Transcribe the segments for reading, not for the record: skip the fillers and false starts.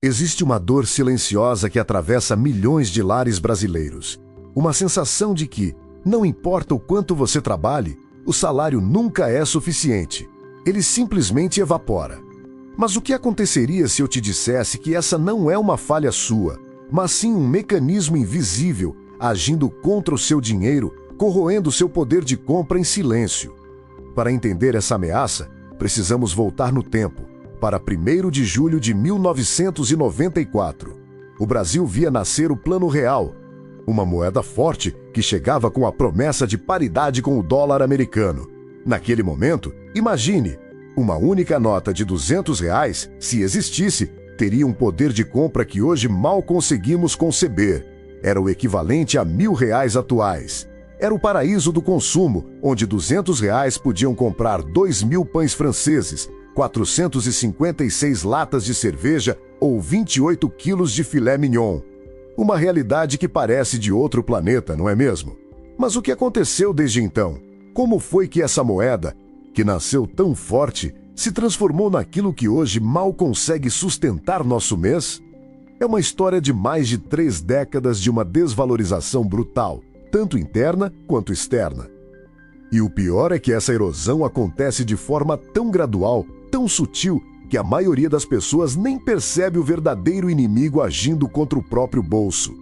Existe uma dor silenciosa que atravessa milhões de lares brasileiros. Uma sensação de que, não importa o quanto você trabalhe, o salário nunca é suficiente. Ele simplesmente evapora. Mas o que aconteceria se eu te dissesse que essa não é uma falha sua, mas sim um mecanismo invisível agindo contra o seu dinheiro, corroendo seu poder de compra em silêncio? Para entender essa ameaça, precisamos voltar no tempo, para 1º de julho de 1994. O Brasil via nascer o Plano Real, uma moeda forte que chegava com a promessa de paridade com o dólar americano. Naquele momento, imagine, uma única nota de R$ 200, se existisse, teria um poder de compra que hoje mal conseguimos conceber. Era o equivalente a R$ 1.000 atuais. Era o paraíso do consumo, onde R$ 200 podiam comprar 2.000 pães franceses, 456 latas de cerveja ou 28 quilos de filé mignon. Uma realidade que parece de outro planeta, não é mesmo? Mas o que aconteceu desde então? Como foi que essa moeda, que nasceu tão forte, se transformou naquilo que hoje mal consegue sustentar nosso mês? É uma história de mais de 3 décadas de uma desvalorização brutal, tanto interna quanto externa. E o pior é que essa erosão acontece de forma tão gradual, tão sutil, que a maioria das pessoas nem percebe o verdadeiro inimigo agindo contra o próprio bolso.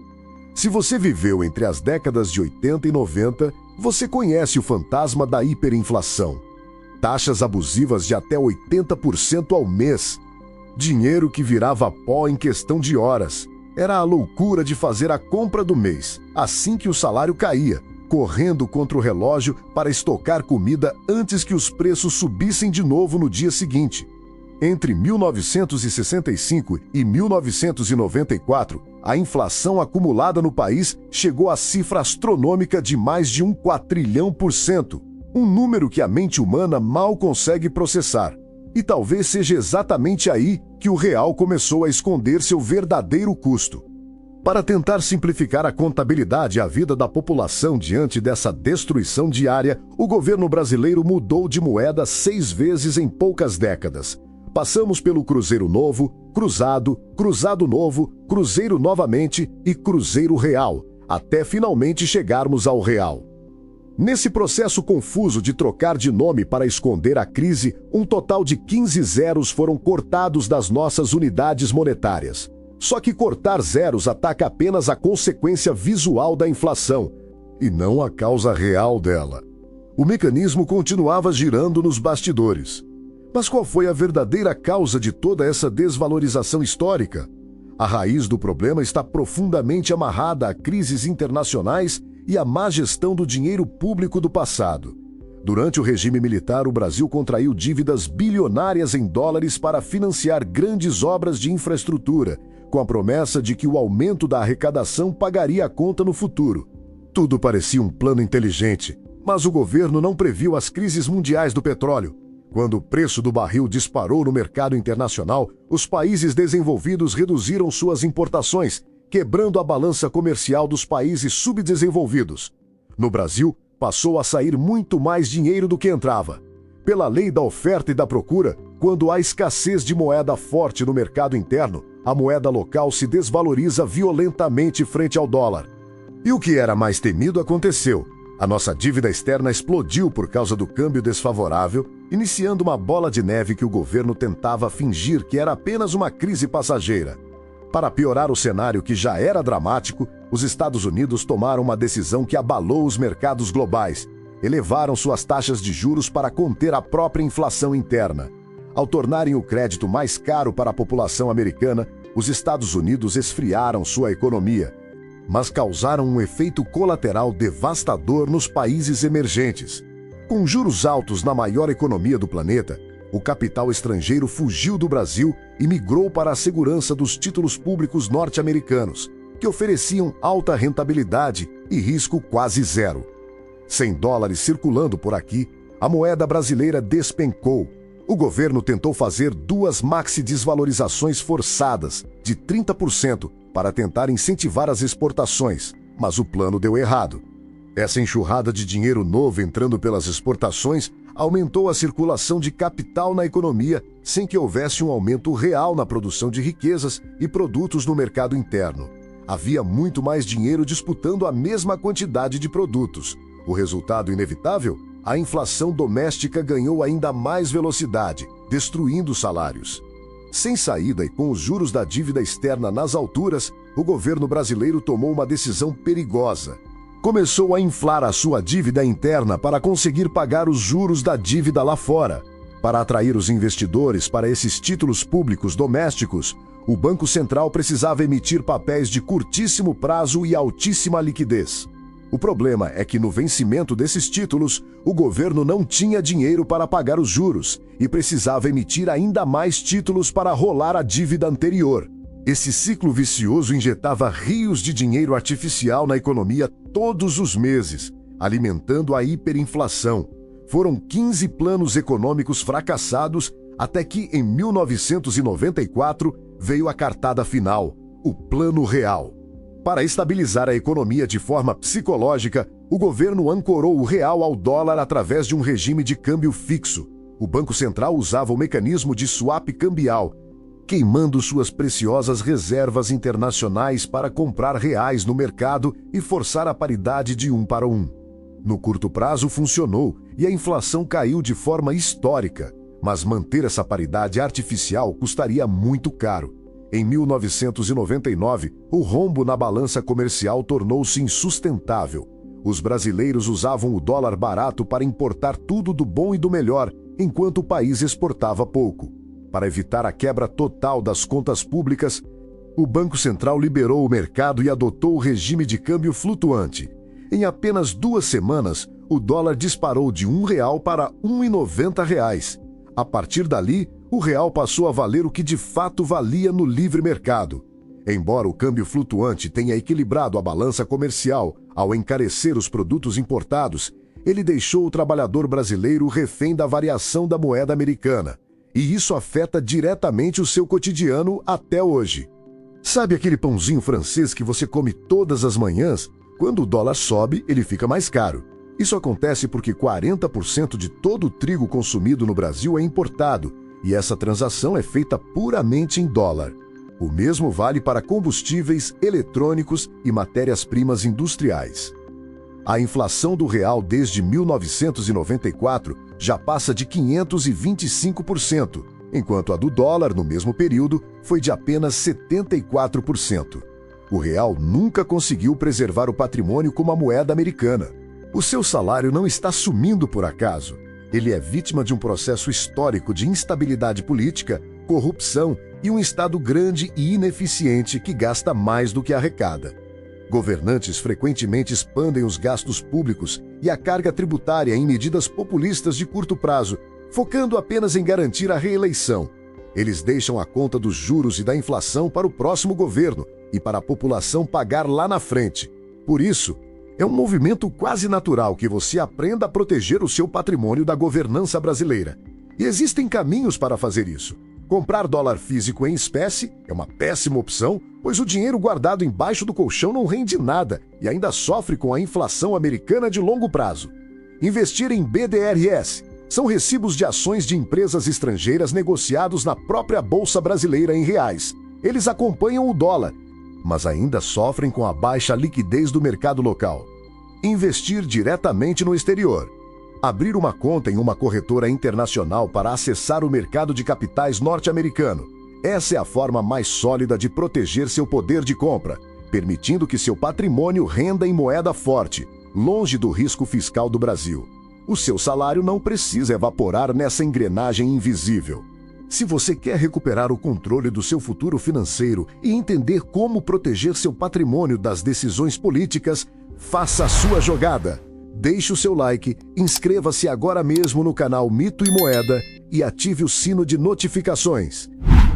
Se você viveu entre as décadas de 80 e 90, você conhece o fantasma da hiperinflação. Taxas abusivas de até 80% ao mês. Dinheiro que virava pó em questão de horas. Era a loucura de fazer a compra do mês, assim que o salário caía, correndo contra o relógio para estocar comida antes que os preços subissem de novo no dia seguinte. Entre 1965 e 1994, a inflação acumulada no país chegou à cifra astronômica de mais de 1 quatrilhão%, um número que a mente humana mal consegue processar. E talvez seja exatamente aí que o real começou a esconder seu verdadeiro custo. Para tentar simplificar a contabilidade e a vida da população diante dessa destruição diária, o governo brasileiro mudou de moeda 6 vezes em poucas décadas. Passamos pelo Cruzeiro Novo, Cruzado, Cruzado Novo, Cruzeiro novamente e Cruzeiro Real, até finalmente chegarmos ao Real. Nesse processo confuso de trocar de nome para esconder a crise, um total de 15 zeros foram cortados das nossas unidades monetárias. Só que cortar zeros ataca apenas a consequência visual da inflação, e não a causa real dela. O mecanismo continuava girando nos bastidores. Mas qual foi a verdadeira causa de toda essa desvalorização histórica? A raiz do problema está profundamente amarrada a crises internacionais e a má gestão do dinheiro público do passado. Durante o regime militar, o Brasil contraiu dívidas bilionárias em dólares para financiar grandes obras de infraestrutura, com a promessa de que o aumento da arrecadação pagaria a conta no futuro. Tudo parecia um plano inteligente, mas o governo não previu as crises mundiais do petróleo. Quando o preço do barril disparou no mercado internacional, os países desenvolvidos reduziram suas importações, quebrando a balança comercial dos países subdesenvolvidos. No Brasil, passou a sair muito mais dinheiro do que entrava. Pela lei da oferta e da procura, quando há escassez de moeda forte no mercado interno, a moeda local se desvaloriza violentamente frente ao dólar. E o que era mais temido aconteceu. A nossa dívida externa explodiu por causa do câmbio desfavorável, iniciando uma bola de neve que o governo tentava fingir que era apenas uma crise passageira. Para piorar o cenário que já era dramático, os Estados Unidos tomaram uma decisão que abalou os mercados globais. Elevaram suas taxas de juros para conter a própria inflação interna. Ao tornarem o crédito mais caro para a população americana, os Estados Unidos esfriaram sua economia, mas causaram um efeito colateral devastador nos países emergentes. Com juros altos na maior economia do planeta, o capital estrangeiro fugiu do Brasil e migrou para a segurança dos títulos públicos norte-americanos, que ofereciam alta rentabilidade e risco quase zero. Sem dólares circulando por aqui, a moeda brasileira despencou. O governo tentou fazer 2 maxi-desvalorizações forçadas, de 30%, para tentar incentivar as exportações, mas o plano deu errado. Essa enxurrada de dinheiro novo entrando pelas exportações aumentou a circulação de capital na economia sem que houvesse um aumento real na produção de riquezas e produtos no mercado interno. Havia muito mais dinheiro disputando a mesma quantidade de produtos. O resultado inevitável? A inflação doméstica ganhou ainda mais velocidade, destruindo salários. Sem saída e com os juros da dívida externa nas alturas, o governo brasileiro tomou uma decisão perigosa. Começou a inflar a sua dívida interna para conseguir pagar os juros da dívida lá fora. Para atrair os investidores para esses títulos públicos domésticos, o Banco Central precisava emitir papéis de curtíssimo prazo e altíssima liquidez. O problema é que no vencimento desses títulos, o governo não tinha dinheiro para pagar os juros e precisava emitir ainda mais títulos para rolar a dívida anterior. Esse ciclo vicioso injetava rios de dinheiro artificial na economia todos os meses, alimentando a hiperinflação. Foram 15 planos econômicos fracassados até que, em 1994, veio a cartada final, o Plano Real. Para estabilizar a economia de forma psicológica, o governo ancorou o real ao dólar através de um regime de câmbio fixo. O Banco Central usava o mecanismo de swap cambial, queimando suas preciosas reservas internacionais para comprar reais no mercado e forçar a paridade de 1 para 1. No curto prazo funcionou e a inflação caiu de forma histórica, mas manter essa paridade artificial custaria muito caro. Em 1999, o rombo na balança comercial tornou-se insustentável. Os brasileiros usavam o dólar barato para importar tudo do bom e do melhor, enquanto o país exportava pouco. Para evitar a quebra total das contas públicas, o Banco Central liberou o mercado e adotou o regime de câmbio flutuante. Em apenas 2 semanas, o dólar disparou de R$1 para R$ 1,90. A partir dali, o real passou a valer o que de fato valia no livre mercado. Embora o câmbio flutuante tenha equilibrado a balança comercial ao encarecer os produtos importados, ele deixou o trabalhador brasileiro refém da variação da moeda americana. E isso afeta diretamente o seu cotidiano até hoje. Sabe aquele pãozinho francês que você come todas as manhãs? Quando o dólar sobe, ele fica mais caro. Isso acontece porque 40% de todo o trigo consumido no Brasil é importado, e essa transação é feita puramente em dólar. O mesmo vale para combustíveis, eletrônicos e matérias-primas industriais. A inflação do real desde 1994 já passa de 525%, enquanto a do dólar, no mesmo período, foi de apenas 74%. O real nunca conseguiu preservar o patrimônio como a moeda americana. O seu salário não está sumindo por acaso. Ele é vítima de um processo histórico de instabilidade política, corrupção e um Estado grande e ineficiente que gasta mais do que arrecada. Governantes frequentemente expandem os gastos públicos e a carga tributária em medidas populistas de curto prazo, focando apenas em garantir a reeleição. Eles deixam a conta dos juros e da inflação para o próximo governo e para a população pagar lá na frente. Por isso, é um movimento quase natural que você aprenda a proteger o seu patrimônio da governança brasileira. E existem caminhos para fazer isso. Comprar dólar físico em espécie é uma péssima opção, pois o dinheiro guardado embaixo do colchão não rende nada e ainda sofre com a inflação americana de longo prazo. Investir em BDRs são recibos de ações de empresas estrangeiras negociados na própria Bolsa Brasileira em reais. Eles acompanham o dólar, mas ainda sofrem com a baixa liquidez do mercado local. Investir diretamente no exterior. Abrir uma conta em uma corretora internacional para acessar o mercado de capitais norte-americano. Essa é a forma mais sólida de proteger seu poder de compra, permitindo que seu patrimônio renda em moeda forte, longe do risco fiscal do Brasil. O seu salário não precisa evaporar nessa engrenagem invisível. Se você quer recuperar o controle do seu futuro financeiro e entender como proteger seu patrimônio das decisões políticas, faça a sua jogada. Deixe o seu like, inscreva-se agora mesmo no canal Mito e Moeda e ative o sino de notificações.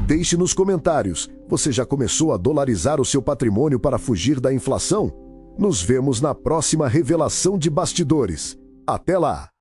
Deixe nos comentários, você já começou a dolarizar o seu patrimônio para fugir da inflação? Nos vemos na próxima revelação de bastidores. Até lá!